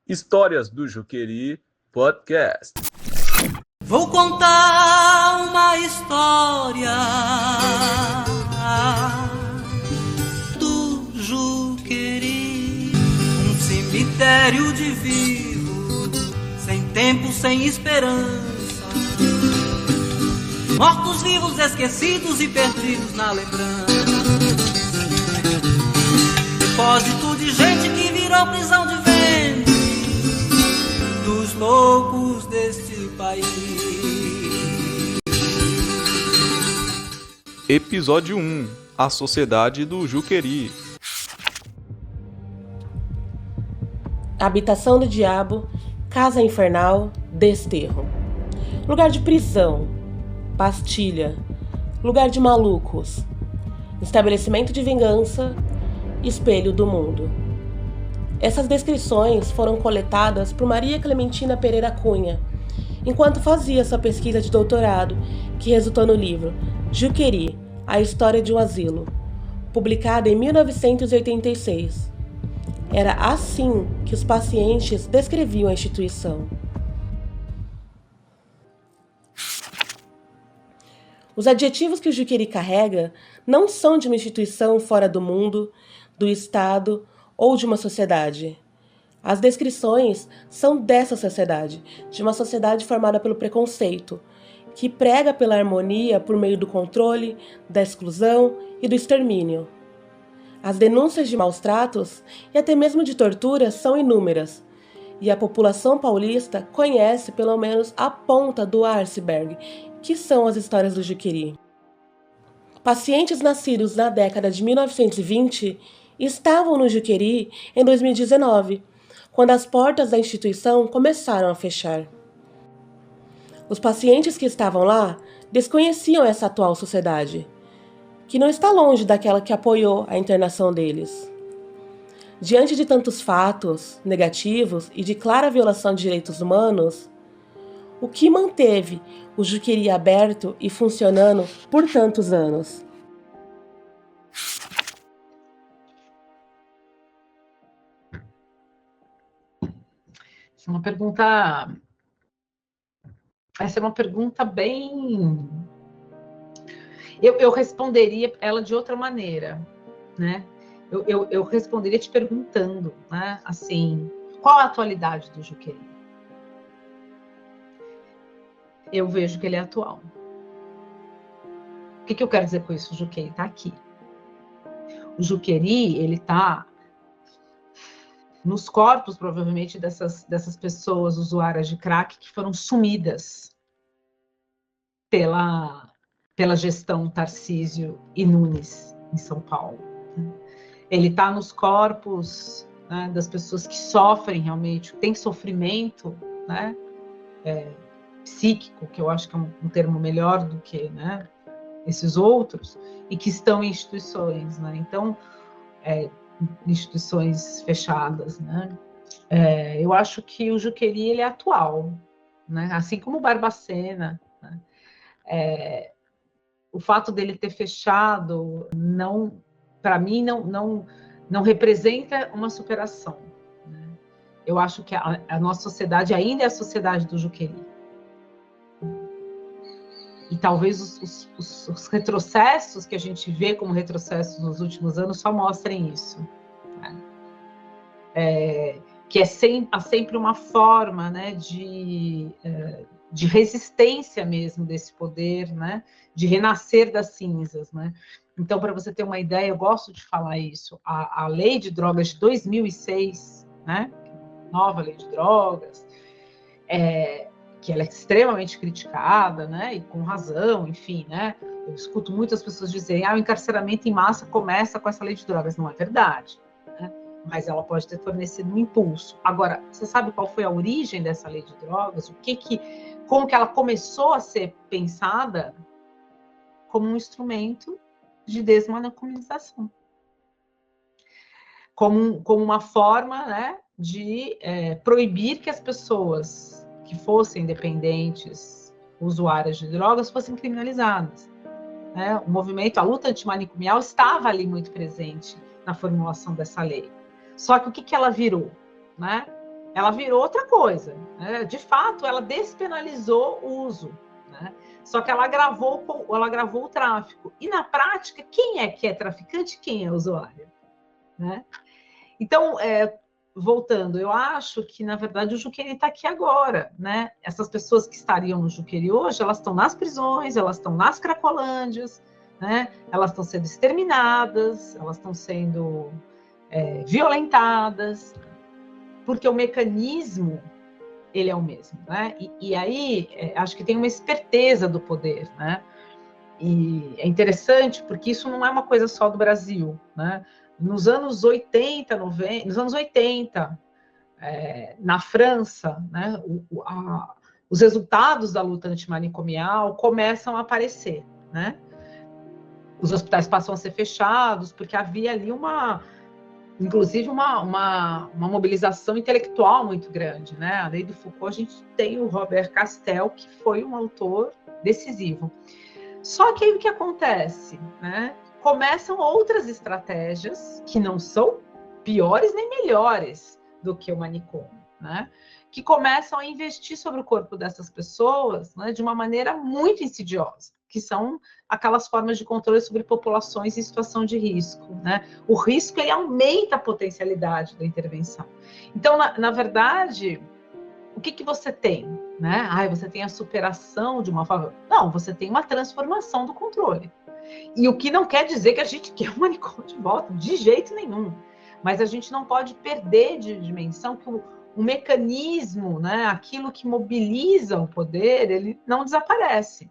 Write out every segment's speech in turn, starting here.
Histórias do Juqueri Podcast. Vou contar uma história do Juqueri, um cemitério de vivos, sem tempo, sem esperança, mortos-vivos, esquecidos e perdidos na lembrança. Depósito de gente que virou prisão de ventre dos loucos deste país. Episódio 1. A Sociedade do Juqueri. Habitação do diabo, casa infernal, desterro. Lugar de prisão, pastilha, lugar de malucos, estabelecimento de vingança, espelho do mundo. Essas descrições foram coletadas por Maria Clementina Pereira Cunha, enquanto fazia sua pesquisa de doutorado, que resultou no livro Juqueri, a História de um Asilo, publicado em 1986. Era assim que os pacientes descreviam a instituição. Os adjetivos que o Juqueri carrega não são de uma instituição fora do mundo, do Estado ou de uma sociedade. As descrições são dessa sociedade, de uma sociedade formada pelo preconceito, que prega pela harmonia por meio do controle, da exclusão e do extermínio. As denúncias de maus-tratos e até mesmo de tortura são inúmeras, e a população paulista conhece pelo menos a ponta do iceberg, que são as histórias do Juqueri. Pacientes nascidos na década de 1920 estavam no Juqueri em 2019, quando as portas da instituição começaram a fechar. Os pacientes que estavam lá desconheciam essa atual sociedade, que não está longe daquela que apoiou a internação deles. Diante de tantos fatos negativos e de clara violação de direitos humanos, o que manteve o Juqueri aberto e funcionando por tantos anos? Essa é uma pergunta bem... Eu responderia ela de outra maneira, né? Eu responderia te perguntando, né? Assim, qual a atualidade do Juqueri? Eu vejo que ele é atual. O que eu quero dizer com isso? O Juqueri está aqui. O Juqueri, ele está nos corpos, provavelmente, dessas pessoas usuárias de crack que foram sumidas pela gestão Tarcísio e Nunes em São Paulo. Ele está nos corpos, né, das pessoas que sofrem realmente, tem sofrimento, né, psíquico, que eu acho que é um termo melhor do que, né, esses outros, e que estão em instituições, né? Então, instituições fechadas, né? Eu acho que o Juqueri, ele é atual, né? Assim como o Barbacena, né? O fato dele ter fechado, para mim, não representa uma superação, né? Eu acho que a nossa sociedade ainda é a sociedade do Juqueri. E talvez os retrocessos que a gente vê como retrocessos nos últimos anos só mostrem isso, né? Que há sempre uma forma, né, de resistência mesmo desse poder, né, de renascer das cinzas, né? Então, para você ter uma ideia, eu gosto de falar isso, a lei de drogas de 2006, né, nova lei de drogas, que ela é extremamente criticada, né, e com razão, enfim, né? Eu escuto muitas pessoas dizerem, o encarceramento em massa começa com essa lei de drogas. Não é verdade, né? Mas ela pode ter fornecido um impulso. Agora, você sabe qual foi a origem dessa lei de drogas? Como que ela começou a ser pensada? Como um instrumento de desmanicomização. Como uma forma, né, de proibir que as pessoas que fossem dependentes, usuárias de drogas, fossem criminalizadas, né? O movimento, a luta antimanicomial estava ali muito presente na formulação dessa lei. Só que o que ela virou, né? ela virou outra coisa, né? De fato, ela despenalizou o uso, né? Só que ela agravou o tráfico. E na prática, quem é que é traficante e quem é usuário, né? Então, voltando, eu acho que, na verdade, o Juqueri está aqui agora, né? Essas pessoas que estariam no Juqueri hoje, elas estão nas prisões, elas estão nas cracolândias, né? Elas estão sendo exterminadas, elas estão sendo violentadas, porque o mecanismo, ele é o mesmo, né? E aí, acho que tem uma esperteza do poder, né? E é interessante, porque isso não é uma coisa só do Brasil, né? Nos anos 80, 90, nos anos 80, na França, né, os resultados da luta antimanicomial começam a aparecer, né? Os hospitais passam a ser fechados, porque havia ali inclusive uma mobilização intelectual muito grande, né? Além do Foucault, a gente tem o Robert Castel, que foi um autor decisivo. Só que aí o que acontece, né? Começam outras estratégias que não são piores nem melhores do que o manicômio, né? Que começam a investir sobre o corpo dessas pessoas, né, de uma maneira muito insidiosa, que são aquelas formas de controle sobre populações em situação de risco, né? O risco, ele aumenta a potencialidade da intervenção. Então, na verdade, o que você tem, né? Você tem a superação de uma forma... Não, você tem uma transformação do controle. E o que não quer dizer que a gente quer um manicômio de volta, de jeito nenhum. Mas a gente não pode perder de dimensão que o mecanismo, né, aquilo que mobiliza o poder, ele não desaparece,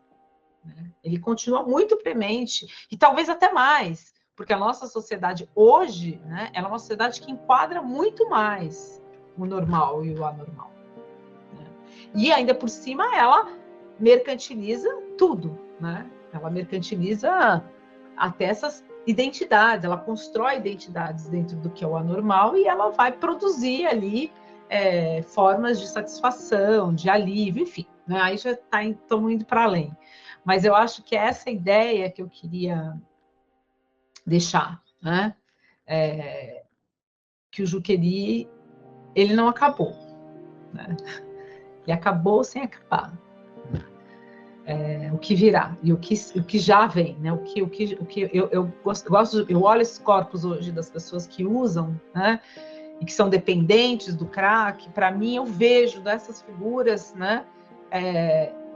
né? Ele continua muito premente, e talvez até mais, porque a nossa sociedade hoje, né, ela é uma sociedade que enquadra muito mais o normal e o anormal, né? E ainda por cima ela mercantiliza tudo, né? Ela mercantiliza até essas identidades, ela constrói identidades dentro do que é o anormal e ela vai produzir ali formas de satisfação, de alívio, enfim, né? Aí já estamos indo para além. Mas eu acho que é essa ideia que eu queria deixar, né? Que o Juqueri, ele não acabou, né? E acabou sem acabar. O que virá e o que já vem, né? Eu olho esses corpos hoje das pessoas que usam, né? E que são dependentes do crack. Para mim, eu vejo dessas figuras, né?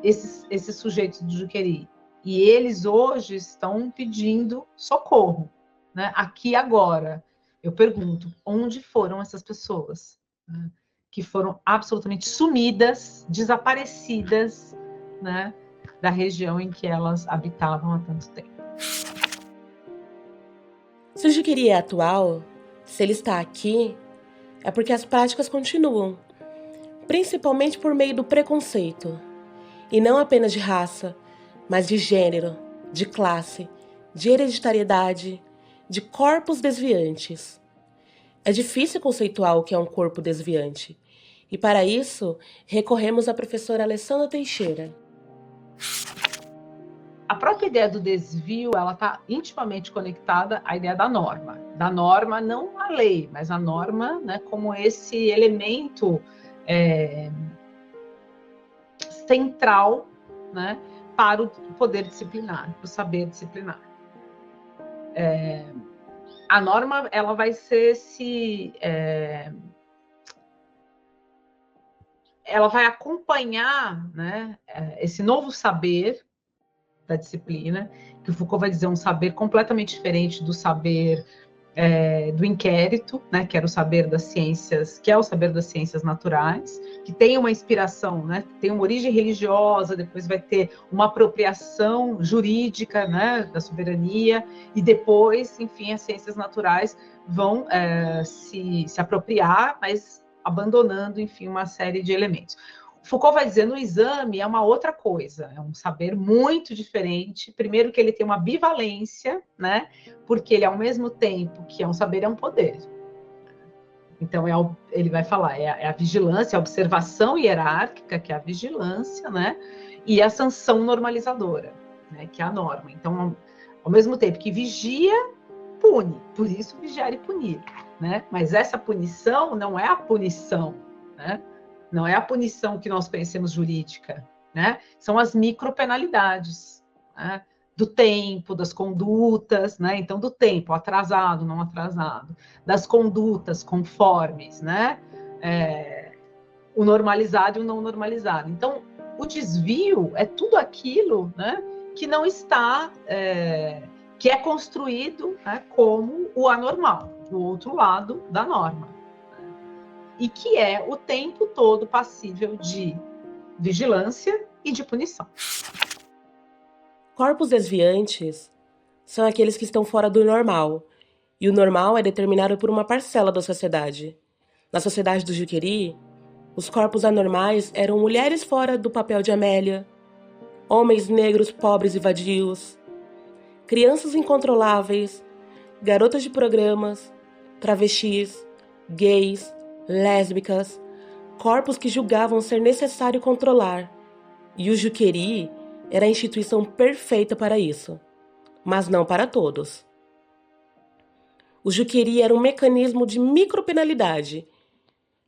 Esses sujeitos do Juqueri, e eles hoje estão pedindo socorro, né? Aqui agora, eu pergunto, onde foram essas pessoas, né? Que foram absolutamente sumidas, desaparecidas, né? Da região em que elas habitavam há tanto tempo. Se o Juqueri é atual, se ele está aqui, é porque as práticas continuam, principalmente por meio do preconceito, e não apenas de raça, mas de gênero, de classe, de hereditariedade, de corpos desviantes. É difícil conceituar o que é um corpo desviante, e para isso recorremos à professora Alessandra Teixeira. A própria ideia do desvio, ela está intimamente conectada à ideia da norma. Da norma, não a lei, mas a norma, né, como esse elemento central, né, para o poder disciplinar, para o saber disciplinar. A norma, ela vai ser ela vai acompanhar, né, esse novo saber da disciplina, que o Foucault vai dizer um saber completamente diferente do saber do inquérito, né, que era o saber das ciências, que é o saber das ciências naturais, que tem uma inspiração, né, tem uma origem religiosa, depois vai ter uma apropriação jurídica, né, da soberania, e depois, enfim, as ciências naturais vão se apropriar, mas abandonando, enfim, uma série de elementos. Foucault vai dizer, no exame é uma outra coisa, é um saber muito diferente. Primeiro que ele tem uma bivalência, né? Porque ele, ao mesmo tempo que é um saber, é um poder. Então, ele vai falar, é a vigilância, a observação hierárquica, que é a vigilância, né? E a sanção normalizadora, né? Que é a norma. Então, ao mesmo tempo que vigia, pune. Por isso, vigiar e punir, né? Mas essa punição não é a punição, né? Não é a punição que nós conhecemos jurídica, né? São as micropenalidades, né? Do tempo, das condutas, né? Então, do tempo, atrasado, não atrasado, das condutas conformes, né? O normalizado e o não normalizado. Então, o desvio é tudo aquilo, né, que não está, que é construído, né, como o anormal, do outro lado da norma, e que é o tempo todo passível de vigilância e de punição. Corpos desviantes são aqueles que estão fora do normal, e o normal é determinado por uma parcela da sociedade. Na sociedade do Juqueri, os corpos anormais eram mulheres fora do papel de Amélia, homens negros pobres e vadios, crianças incontroláveis, garotas de programas, travestis, gays, lésbicas, corpos que julgavam ser necessário controlar. E o Juqueri era a instituição perfeita para isso, mas não para todos. O Juqueri era um mecanismo de micropenalidade.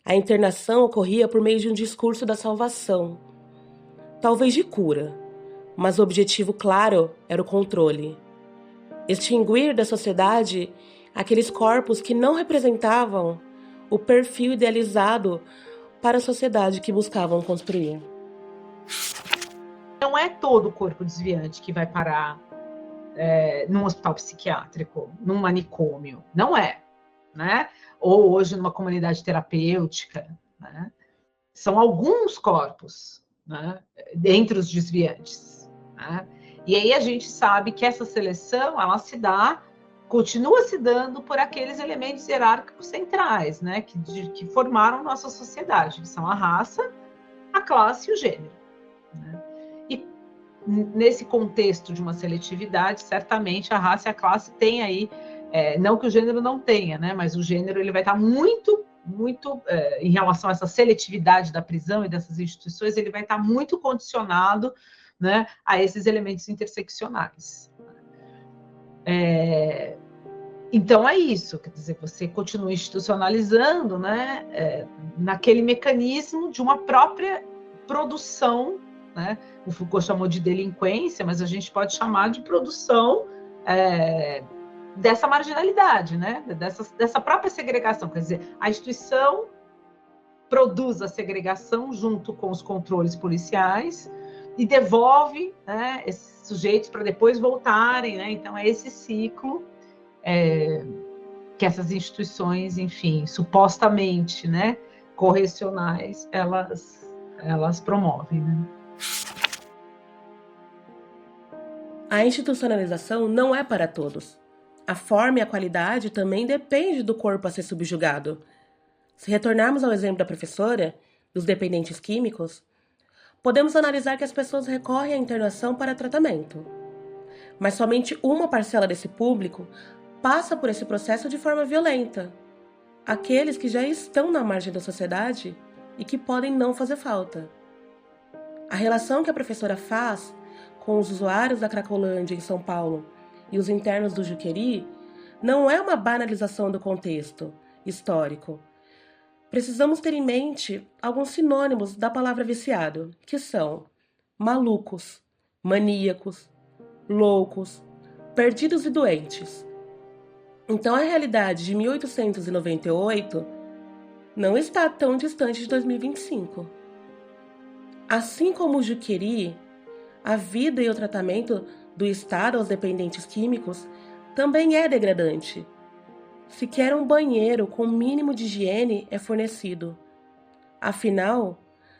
A internação ocorria por meio de um discurso da salvação, talvez de cura, mas o objetivo claro era o controle. Extinguir da sociedade aqueles corpos que não representavam o perfil idealizado para a sociedade que buscavam construir. Não é todo corpo desviante que vai parar num hospital psiquiátrico, num manicômio. Não é, né? Ou hoje numa comunidade terapêutica, né? São alguns corpos, né, entre os desviantes, né? E aí a gente sabe que essa seleção, ela continua se dando por aqueles elementos hierárquicos centrais, né, que formaram nossa sociedade, que são a raça, a classe e o gênero, né? E nesse contexto de uma seletividade, certamente a raça e a classe têm aí, não que o gênero não tenha, né, mas o gênero ele vai estar muito em relação a essa seletividade da prisão e dessas instituições, ele vai estar muito condicionado, né, a esses elementos interseccionais. Então é isso, quer dizer, você continua institucionalizando, né, naquele mecanismo de uma própria produção, né? O Foucault chamou de delinquência, mas a gente pode chamar de produção dessa marginalidade, né? Dessa própria segregação, quer dizer, a instituição produz a segregação junto com os controles policiais e devolve, né, esses sujeitos para depois voltarem, né? Então é esse ciclo que essas instituições, enfim, supostamente, né, correcionais, elas promovem, né? A institucionalização não é para todos. A forma e a qualidade também depende do corpo a ser subjugado. Se retornarmos ao exemplo da professora, dos dependentes químicos, podemos analisar que as pessoas recorrem à internação para tratamento. Mas somente uma parcela desse público passa por esse processo de forma violenta. Aqueles que já estão na margem da sociedade e que podem não fazer falta. A relação que a professora faz com os usuários da Cracolândia em São Paulo e os internos do Juqueri não é uma banalização do contexto histórico. Precisamos ter em mente alguns sinônimos da palavra viciado, que são malucos, maníacos, loucos, perdidos e doentes. Então a realidade de 1898 não está tão distante de 2025. Assim como o Juqueri, a vida e o tratamento do Estado aos dependentes químicos também é degradante. Sequer um banheiro com mínimo de higiene é fornecido. Afinal,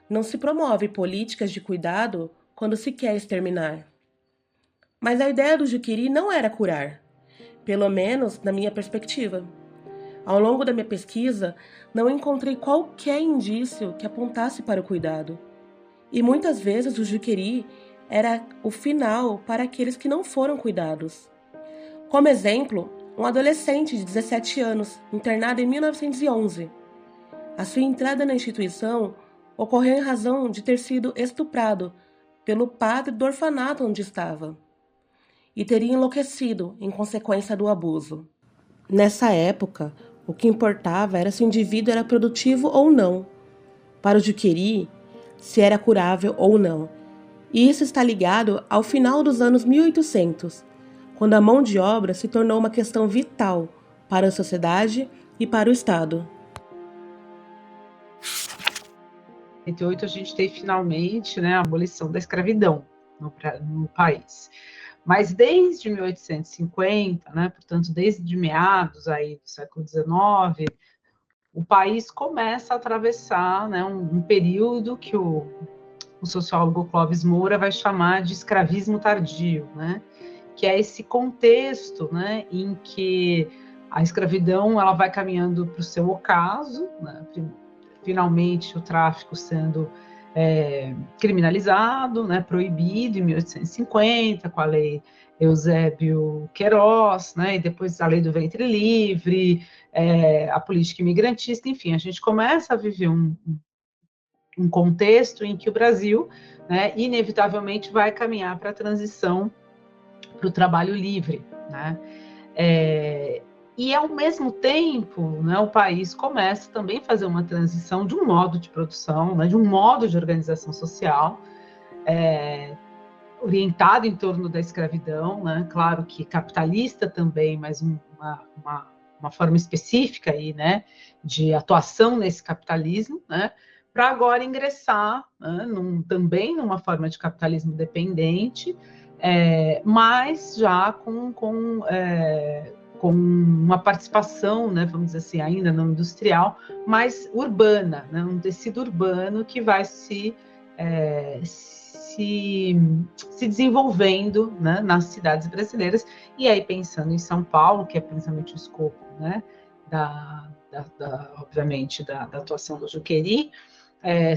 não se promove políticas de cuidado quando se quer exterminar. Mas a ideia do Juqueri não era curar, pelo menos na minha perspectiva. Ao longo da minha pesquisa, não encontrei qualquer indício que apontasse para o cuidado. E muitas vezes o Juqueri era o final para aqueles que não foram cuidados. Como exemplo, um adolescente de 17 anos, internado em 1911. A sua entrada na instituição ocorreu em razão de ter sido estuprado pelo padre do orfanato onde estava e teria enlouquecido em consequência do abuso. Nessa época, o que importava era se o indivíduo era produtivo ou não. para o Juqueri se era curável ou não. E isso está ligado ao final dos anos 1800, quando a mão de obra se tornou uma questão vital para a sociedade e para o Estado. Em 1988 a gente tem finalmente, né, a abolição da escravidão no país. Mas desde 1850, né, portanto, desde meados aí do século XIX, o país começa a atravessar, né, um período que o sociólogo Clóvis Moura vai chamar de escravismo tardio, né, que é esse contexto, né, em que a escravidão ela vai caminhando para o seu ocaso, né, finalmente o tráfico sendo criminalizado, né, proibido em 1850, com a lei Eusébio Queiroz, né, e depois a lei do ventre livre, a política imigrantista, enfim, a gente começa a viver um contexto em que o Brasil, né, inevitavelmente vai caminhar para a transição para o trabalho livre, né, e, ao mesmo tempo, né, o país começa também a fazer uma transição de um modo de produção, né, de um modo de organização social, orientado em torno da escravidão, né, claro que capitalista também, mas uma forma específica aí, né, de atuação nesse capitalismo, né, para agora ingressar, né, também numa forma de capitalismo dependente, mas já com uma participação, né, vamos dizer assim, ainda não industrial, mas urbana, né, um tecido urbano que vai se desenvolvendo, né, nas cidades brasileiras, e aí pensando em São Paulo, que é principalmente o escopo, né, obviamente, da atuação do Juqueri,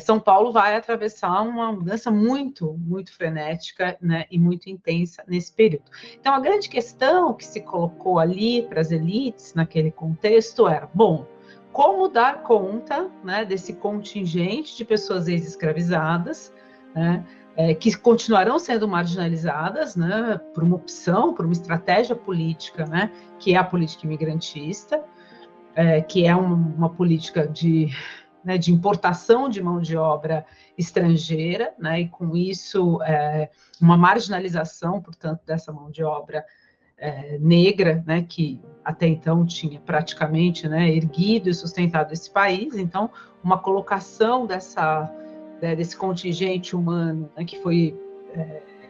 São Paulo vai atravessar uma mudança muito, muito frenética, né, e muito intensa nesse período. Então, a grande questão que se colocou ali para as elites, naquele contexto, era, bom, como dar conta, né, desse contingente de pessoas ex-escravizadas, né, que continuarão sendo marginalizadas, né, por uma opção, por uma estratégia política, né, que é a política imigrantista, que é uma política de importação de mão de obra estrangeira, né, e com isso uma marginalização, portanto, dessa mão de obra negra, né, que até então tinha praticamente, né, erguido e sustentado esse país. Então, uma colocação desse contingente humano, né, que foi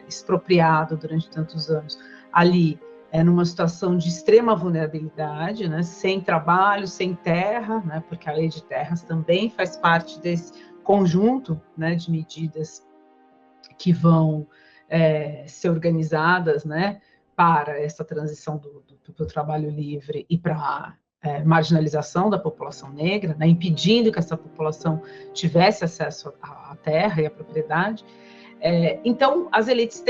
expropriado durante tantos anos ali, numa situação de extrema vulnerabilidade, né, sem trabalho, sem terra, né, porque a lei de terras também faz parte desse conjunto, né, de medidas que vão ser organizadas, né, para essa transição do trabalho livre e para a marginalização da população negra, né, impedindo que essa população tivesse acesso à terra e à propriedade. Então, as elites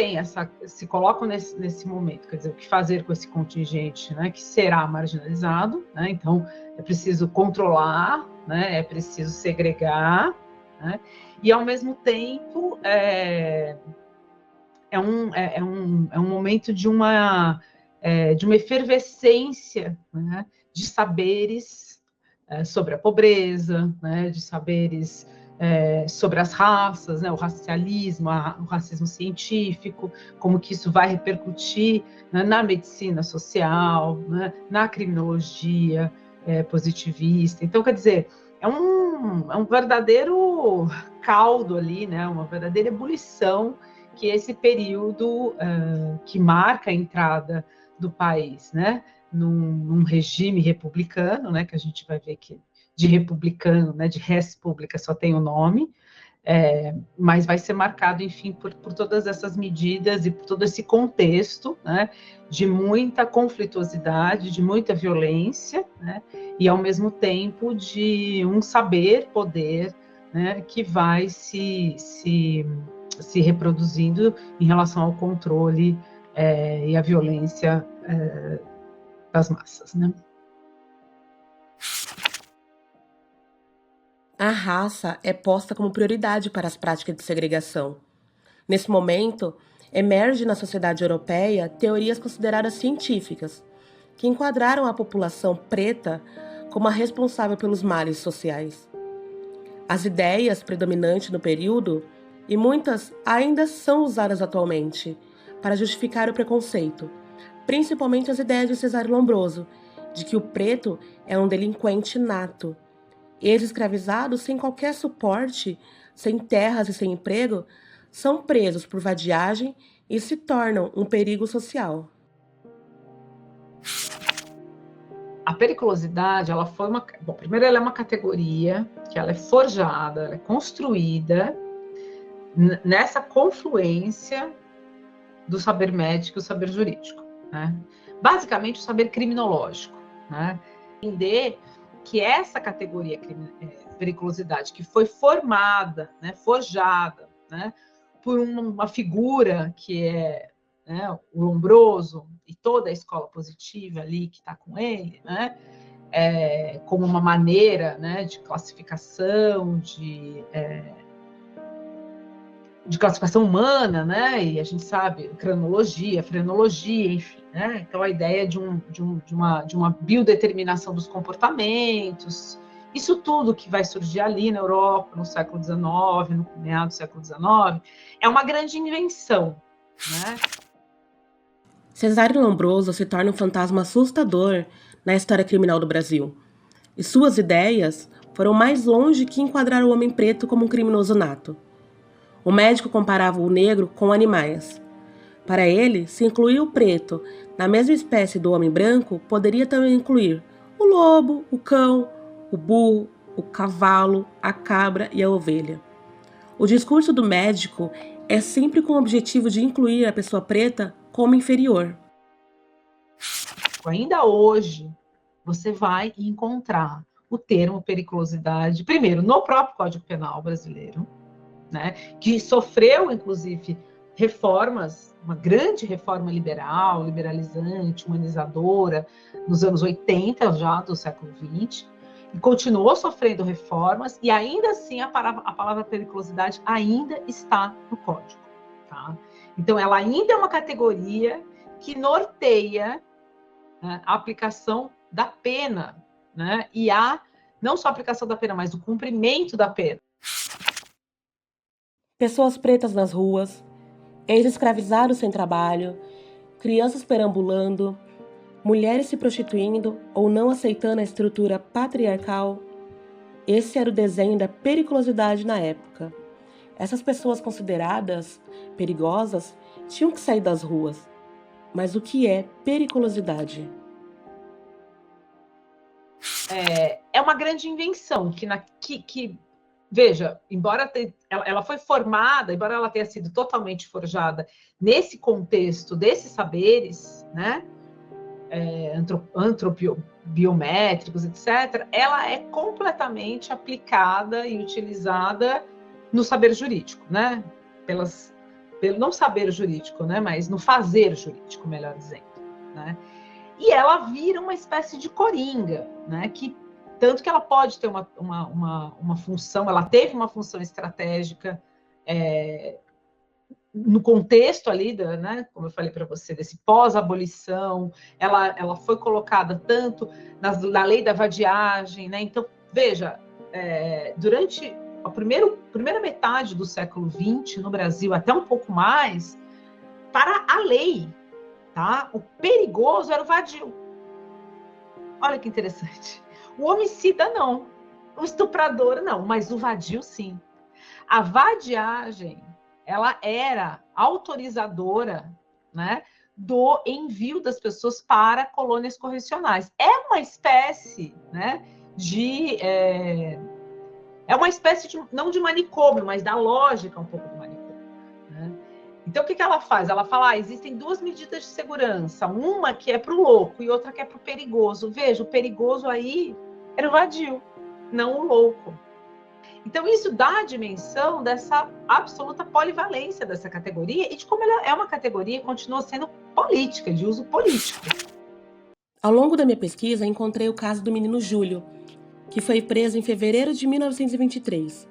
se colocam nesse momento, quer dizer, o que fazer com esse contingente, né, que será marginalizado, né, então é preciso controlar, né, é preciso segregar, né, e ao mesmo tempo é um momento de uma efervescência, né, de saberes sobre a pobreza, né, de saberes sobre as raças, né, o racialismo, o racismo científico, como que isso vai repercutir, né, na medicina social, né, na criminologia positivista. Então, quer dizer, é um verdadeiro caldo ali, né, uma verdadeira ebulição que esse período que marca a entrada do país, né, num regime republicano, né, que a gente vai ver que de republicano, né, de res pública só tem o nome, mas vai ser marcado, enfim, por todas essas medidas e por todo esse contexto, né, de muita conflituosidade, de muita violência, né, e ao mesmo tempo de um poder, né, que vai se reproduzindo em relação ao controle e à violência das massas, né? A raça é posta como prioridade para as práticas de segregação. Nesse momento, emerge na sociedade europeia teorias consideradas científicas, que enquadraram a população preta como a responsável pelos males sociais. As ideias predominantes no período, e muitas ainda são usadas atualmente, para justificar o preconceito, principalmente as ideias de Cesare Lombroso, de que o preto é um delinquente nato. Ex-escravizados sem qualquer suporte, sem terras e sem emprego, são presos por vadiagem e se tornam um perigo social. A periculosidade, ela foi uma... Bom, primeiro ela é uma categoria que ela é forjada, ela é construída nessa confluência do saber médico e o saber jurídico, né? Basicamente o saber criminológico, né? Entender que essa categoria periculosidade que foi formada, né, forjada, né, por uma figura que é, né, o Lombroso e toda a escola positiva ali que está com ele, né, como uma maneira, né, de classificação, de classificação humana, né, e a gente sabe, cronologia, frenologia, enfim, né, então a ideia de uma biodeterminação dos comportamentos, isso tudo que vai surgir ali na Europa, no século XIX, no meado do século XIX, é uma grande invenção, né? Cesare Lombroso se torna um fantasma assustador na história criminal do Brasil, e suas ideias foram mais longe que enquadrar o homem preto como um criminoso nato. O médico comparava o negro com animais. Para ele, se incluir o preto na mesma espécie do homem branco, poderia também incluir o lobo, o cão, o burro, o cavalo, a cabra e a ovelha. O discurso do médico é sempre com o objetivo de incluir a pessoa preta como inferior. Ainda hoje, você vai encontrar o termo periculosidade, primeiro, no próprio Código Penal brasileiro, né, que sofreu, inclusive, reformas, uma grande reforma liberal, liberalizante, humanizadora, nos anos 80 já do século XX, e continuou sofrendo reformas, e ainda assim a palavra periculosidade ainda está no Código. Tá? Então, ela ainda é uma categoria que norteia, né, a aplicação da pena, né, e não só a aplicação da pena, mas o cumprimento da pena. Pessoas pretas nas ruas, ex-escravizados sem trabalho, crianças perambulando, mulheres se prostituindo ou não aceitando a estrutura patriarcal. Esse era o desenho da periculosidade na época. Essas pessoas consideradas perigosas tinham que sair das ruas. Mas o que é periculosidade? É uma grande invenção que veja, embora ela foi formada, embora ela tenha sido totalmente forjada nesse contexto desses saberes, né, antropobiométricos, etc., ela é completamente aplicada e utilizada no saber jurídico, né, pelo não saber jurídico, né, mas no fazer jurídico, melhor dizendo, né, e ela vira uma espécie de coringa, né, tanto que ela pode ter uma função, ela teve uma função estratégica no contexto ali, né, como eu falei para você, desse pós-abolição, ela foi colocada tanto na lei da vadiagem, né, então, veja, durante a primeira metade do século XX, no Brasil, até um pouco mais, para a lei, tá, o perigoso era o vadio. Olha que interessante. O homicida, não. O estuprador, não. Mas o vadio, sim. A vadiagem, ela era autorizadora, né, do envio das pessoas para colônias correcionais. É uma espécie, né, uma espécie de, não de manicômio, mas da lógica um pouco do manicômio, né? Então, o que ela faz? Ela fala, existem duas medidas de segurança, uma que é para o louco e outra que é para o perigoso. Veja, o perigoso aí era o vadio, não o louco. Então, isso dá a dimensão dessa absoluta polivalência dessa categoria e de como ela é uma categoria e continua sendo política, de uso político. Ao longo da minha pesquisa, encontrei o caso do menino Júlio, que foi preso em fevereiro de 1923.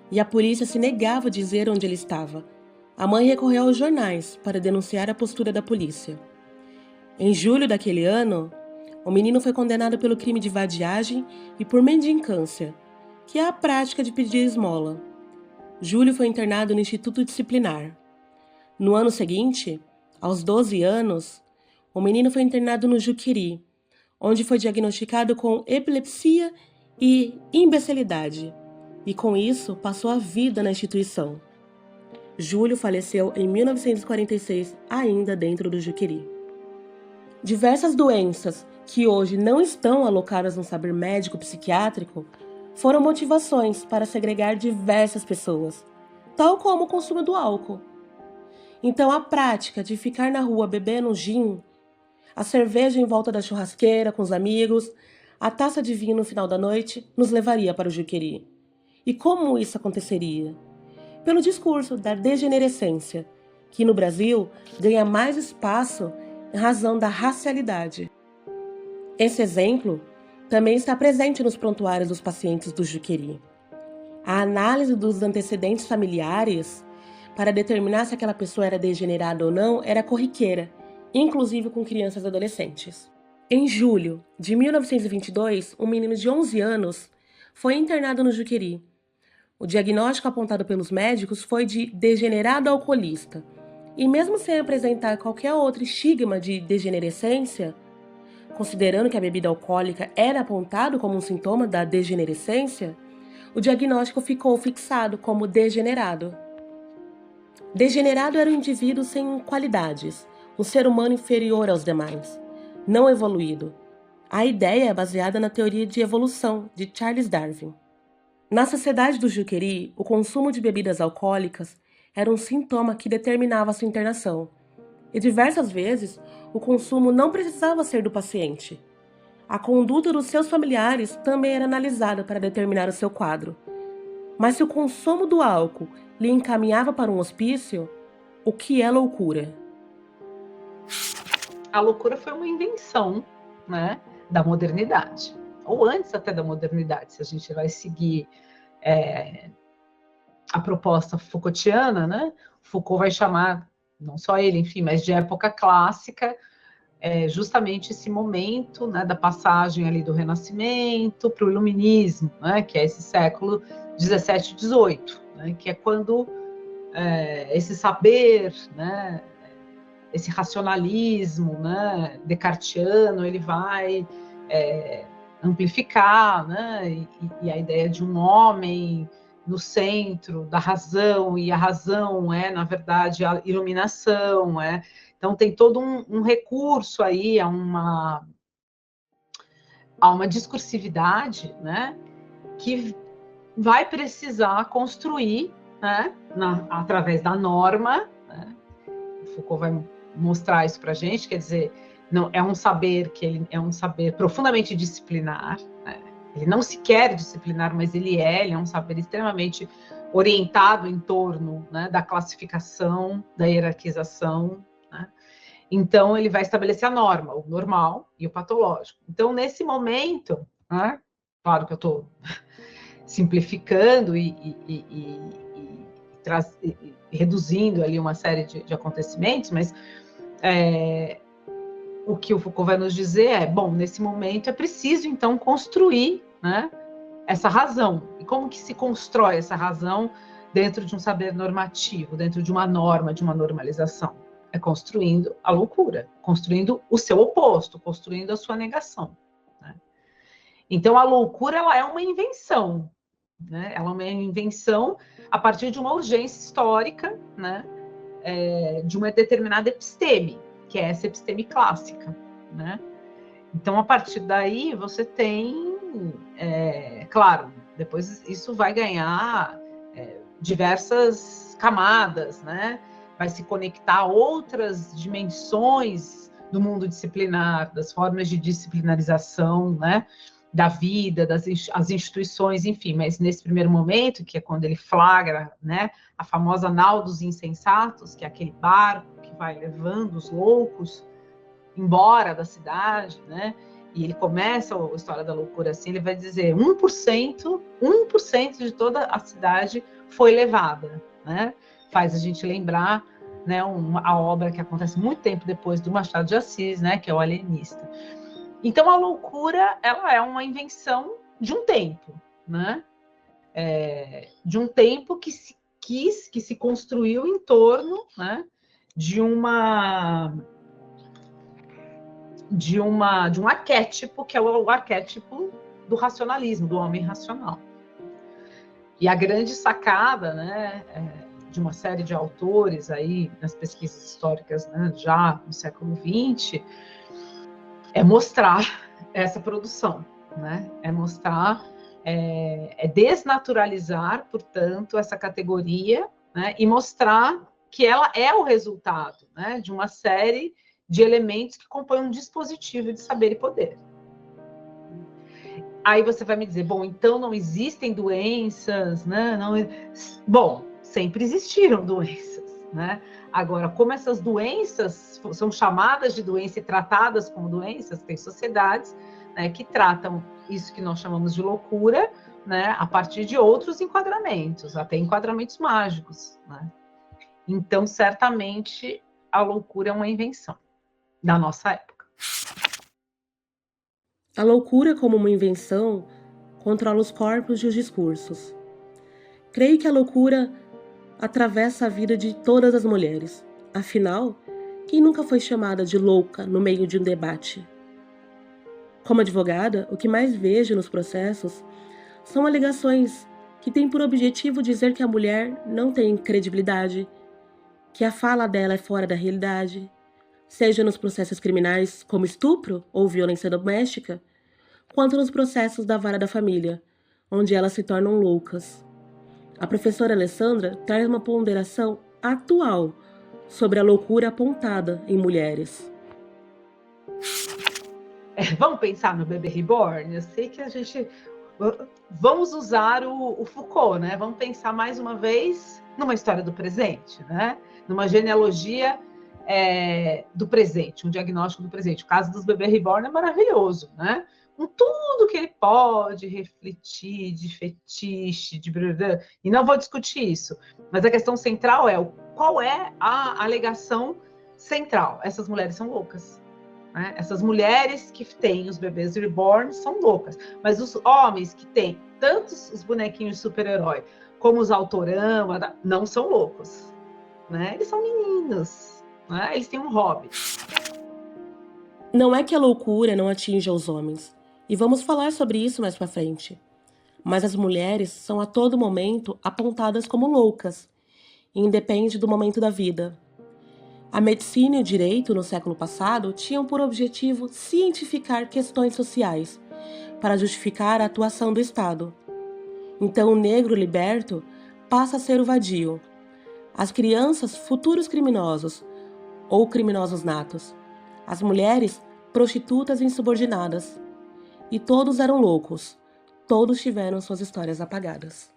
E a polícia se negava a dizer onde ele estava. A mãe recorreu aos jornais para denunciar a postura da polícia. Em julho daquele ano, o menino foi condenado pelo crime de vadiagem e por mendicância, que é a prática de pedir esmola. Júlio foi internado no Instituto Disciplinar. No ano seguinte, aos 12 anos, o menino foi internado no Juqueri, onde foi diagnosticado com epilepsia e imbecilidade, e com isso passou a vida na instituição. Júlio faleceu em 1946, ainda dentro do Juqueri. Diversas doenças que hoje não estão alocadas no saber médico-psiquiátrico foram motivações para segregar diversas pessoas, tal como o consumo do álcool. Então a prática de ficar na rua bebendo gin, a cerveja em volta da churrasqueira com os amigos, a taça de vinho no final da noite, nos levaria para o Juqueri. E como isso aconteceria? Pelo discurso da degenerescência, que no Brasil ganha mais espaço em razão da racialidade. Esse exemplo também está presente nos prontuários dos pacientes do Juqueri. A análise dos antecedentes familiares para determinar se aquela pessoa era degenerada ou não era corriqueira, inclusive com crianças e adolescentes. Em julho de 1922, um menino de 11 anos foi internado no Juqueri. O diagnóstico apontado pelos médicos foi de degenerado alcoolista, e mesmo sem apresentar qualquer outro estigma de degenerescência, considerando que a bebida alcoólica era apontado como um sintoma da degenerescência, o diagnóstico ficou fixado como degenerado. Degenerado era um indivíduo sem qualidades, um ser humano inferior aos demais, não evoluído. A ideia é baseada na teoria de evolução de Charles Darwin. Na sociedade do Juqueri, o consumo de bebidas alcoólicas era um sintoma que determinava sua internação. E diversas vezes, o consumo não precisava ser do paciente. A conduta dos seus familiares também era analisada para determinar o seu quadro. Mas se o consumo do álcool lhe encaminhava para um hospício, o que é loucura? A loucura foi uma invenção, né, da modernidade, ou antes até da modernidade, se a gente vai seguir a proposta Foucaultiana, né? Foucault vai chamar, não só ele, enfim, mas de época clássica, justamente esse momento, né, da passagem ali do Renascimento para o Iluminismo, né, que é esse século 17 e 18, né, que é quando esse saber, né, esse racionalismo, né, descartiano, ele vai amplificar, né, e a ideia de um homem no centro da razão, e a razão é, na verdade, a iluminação, Então tem todo um recurso aí a uma discursividade, né, que vai precisar construir, né, através da norma, né? Foucault vai mostrar isso para a gente, quer dizer, não, é um saber que ele é um saber profundamente disciplinar, né? Ele não se quer disciplinar, mas ele é um saber extremamente orientado em torno, né, da classificação, da hierarquização, né? Então ele vai estabelecer a norma, o normal e o patológico. Então nesse momento, né, claro que eu estou simplificando e reduzindo ali uma série de acontecimentos, mas o que o Foucault vai nos dizer é, bom, nesse momento é preciso, então, construir, né, essa razão. E como que se constrói essa razão dentro de um saber normativo, dentro de uma norma, de uma normalização? É construindo a loucura, construindo o seu oposto, construindo a sua negação, né? Então, a loucura, ela é uma invenção, né? Ela é uma invenção a partir de uma urgência histórica, né, de uma determinada episteme, que é essa episteme clássica, né? Então, a partir daí, você tem, claro, depois isso vai ganhar diversas camadas, né? Vai se conectar a outras dimensões do mundo disciplinar, das formas de disciplinarização, né, da vida, as instituições, enfim, mas nesse primeiro momento, que é quando ele flagra, né, a famosa nau dos insensatos, que é aquele barco que vai levando os loucos embora da cidade, né, e ele começa a história da loucura assim, ele vai dizer 1% de toda a cidade foi levada, né, faz a gente lembrar, né, a obra que acontece muito tempo depois do Machado de Assis, né, que é o Alienista. Então, a loucura, ela é uma invenção de um tempo, né? de um tempo que se construiu em torno, né, de um arquétipo, que é o arquétipo do racionalismo, do homem racional. E a grande sacada, né, de uma série de autores aí nas pesquisas históricas, né, já no século XX, é mostrar essa produção, né? É mostrar, desnaturalizar, portanto, essa categoria, né, e mostrar que ela é o resultado, né, de uma série de elementos que compõem um dispositivo de saber e poder. Aí você vai me dizer, bom, então não existem doenças, né? Não... Bom, sempre existiram doenças, né? Agora, como essas doenças são chamadas de doença e tratadas como doenças, tem sociedades, né, que tratam isso que nós chamamos de loucura, né, a partir de outros enquadramentos, até enquadramentos mágicos, né? Então, certamente, a loucura é uma invenção da nossa época. A loucura, como uma invenção, controla os corpos e os discursos. Creio que a loucura atravessa a vida de todas as mulheres. Afinal, quem nunca foi chamada de louca no meio de um debate? Como advogada, o que mais vejo nos processos são alegações que têm por objetivo dizer que a mulher não tem credibilidade, que a fala dela é fora da realidade, seja nos processos criminais como estupro ou violência doméstica, quanto nos processos da vara da família, onde elas se tornam loucas. A professora Alessandra traz uma ponderação atual sobre a loucura apontada em mulheres. Vamos pensar no bebê reborn? Eu sei que a gente... Vamos usar o Foucault, né? Vamos pensar mais uma vez numa história do presente, né? Numa genealogia do presente, um diagnóstico do presente. O caso dos bebês reborn é maravilhoso, né? Com tudo que ele pode refletir de fetiche, e não vou discutir isso, mas a questão central é qual é a alegação central. Essas mulheres são loucas, né? Essas mulheres que têm os bebês reborn são loucas, mas os homens que têm tantos os bonequinhos super-herói como os Autorama não são loucos, né? Eles são meninos, né? Eles têm um hobby. Não é que a loucura não atinja os homens, e vamos falar sobre isso mais pra frente. Mas as mulheres são a todo momento apontadas como loucas, e independe do momento da vida. A medicina e o direito, no século passado, tinham por objetivo cientificar questões sociais, para justificar a atuação do Estado. Então o negro liberto passa a ser o vadio. As crianças, futuros criminosos, ou criminosos natos. As mulheres, prostitutas insubordinadas. E todos eram loucos. Todos tiveram suas histórias apagadas.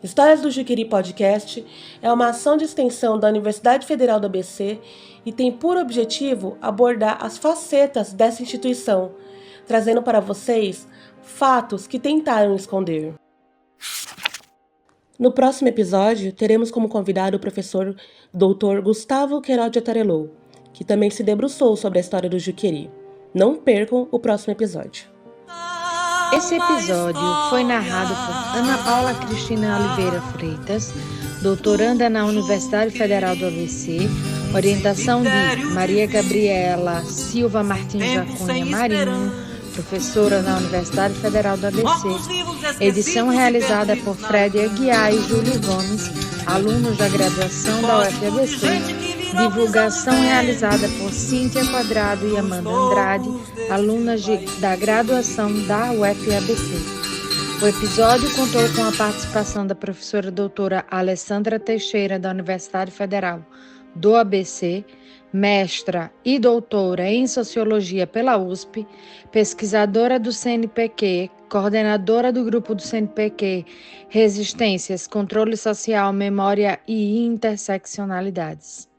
Histórias do Juqueri Podcast é uma ação de extensão da Universidade Federal do ABC e tem por objetivo abordar as facetas dessa instituição, trazendo para vocês fatos que tentaram esconder. No próximo episódio, teremos como convidado o professor Dr. Gustavo Queiroz de Attarelou, que também se debruçou sobre a história do Juqueri. Não percam o próximo episódio. Esse episódio foi narrado por Ana Paula Cristina Oliveira Freitas, doutoranda na Universidade Federal do ABC, orientação de Maria Gabriela Silva Martins da Cunha Marinho, professora na Universidade Federal do ABC, edição realizada por Fred Aguiar e Júlio Gomes, alunos da graduação da UFABC, divulgação realizada por Cíntia Quadrado e Amanda Andrade, alunas da graduação da UFABC. O episódio contou com a participação da professora doutora Alessandra Teixeira, da Universidade Federal do ABC, mestra e doutora em Sociologia pela USP, pesquisadora do CNPq, coordenadora do grupo do CNPq Resistências, Controle Social, Memória e Interseccionalidades.